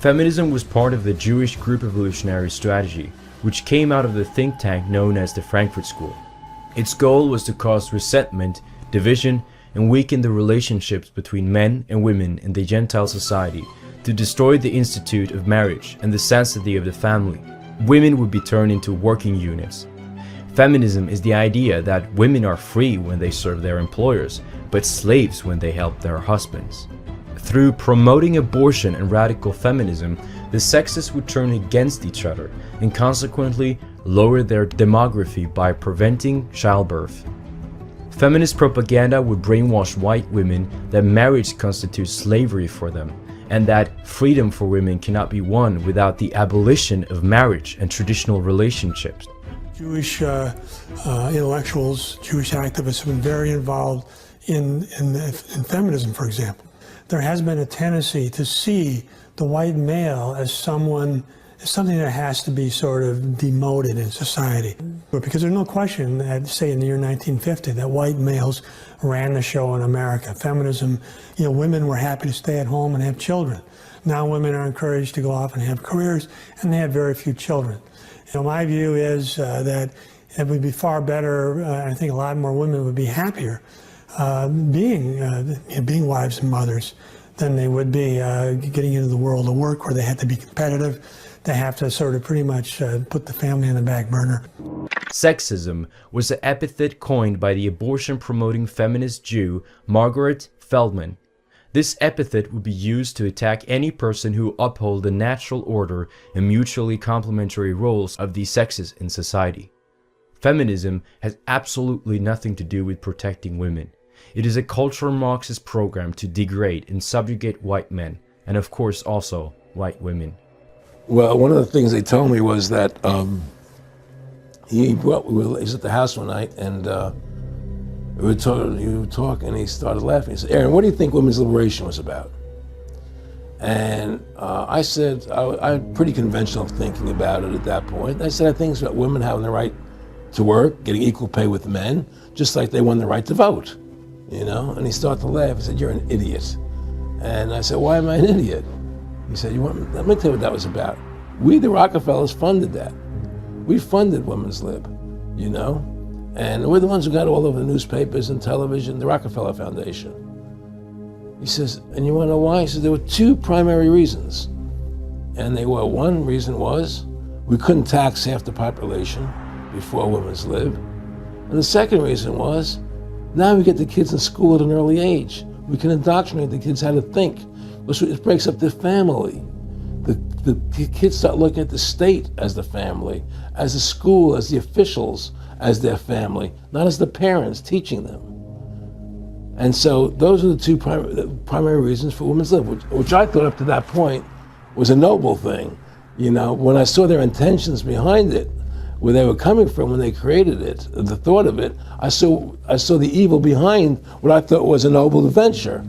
Feminism was part of the Jewish group evolutionary strategy, which came out of the think tank known as the Frankfurt School. Its goal was to cause resentment, division, and weaken the relationships between men and women in the Gentile society, to destroy the institute of marriage and the sanctity of the family. Women would be turned into working units. Feminism is the idea that women are free when they serve their employers, but slaves when they help their husbands. Through promoting abortion and radical feminism, the sexes would turn against each other and consequently lower their demography by preventing childbirth. Feminist propaganda would brainwash white women that marriage constitutes slavery for them, and that freedom for women cannot be won without the abolition of marriage and traditional relationships. Jewish intellectuals, Jewish activists have been very involved in feminism, for example. There has been a tendency to see the white male as something that has to be sort of demoted in society. Because there's no question that, say, in the year 1950, that white males ran the show in America. Feminism, women were happy to stay at home and have children. Now women are encouraged to go off and have careers, and they have very few children. My view is that it would be far better, I think a lot more women would be happier being wives and mothers than they would be getting into the world of work where they have to be competitive. They have to sort of pretty much put the family on the back burner. Sexism was the epithet coined by the abortion-promoting feminist Jew Margaret Feldman. This epithet would be used to attack any person who uphold the natural order and mutually complementary roles of these sexes in society. Feminism has absolutely nothing to do with protecting women. It is a cultural Marxist program to degrade and subjugate white men, and of course also white women. Well, one of the things they told me was that he was at the house one night, and we were talking, and he started laughing. He said, "Aaron, what do you think women's liberation was about?" And I said, I'm pretty conventional thinking about it at that point. I said, I think it's about women having the right to work, getting equal pay with men, just like they won the right to vote, And he started to laugh. He said, "You're an idiot." And I said, "Why am I an idiot?" He said, let me tell you what that was about. We, the Rockefellers, funded that. We funded women's lib, And we're the ones who got all over the newspapers and television, the Rockefeller Foundation. He says, and you want to know why? He says, there were two primary reasons. And one reason was we couldn't tax half the population before women's lib. And the second reason was, now we get the kids in school at an early age. We can indoctrinate the kids how to think. It breaks up the family. The kids start looking at the state as the family, as the school, as the officials, as their family, not as the parents teaching them. And so those are the two primary reasons for women's lib, which I thought up to that point was a noble thing. When I saw their intentions behind it, where they were coming from when they created it, the thought of it, I saw the evil behind what I thought was a noble venture.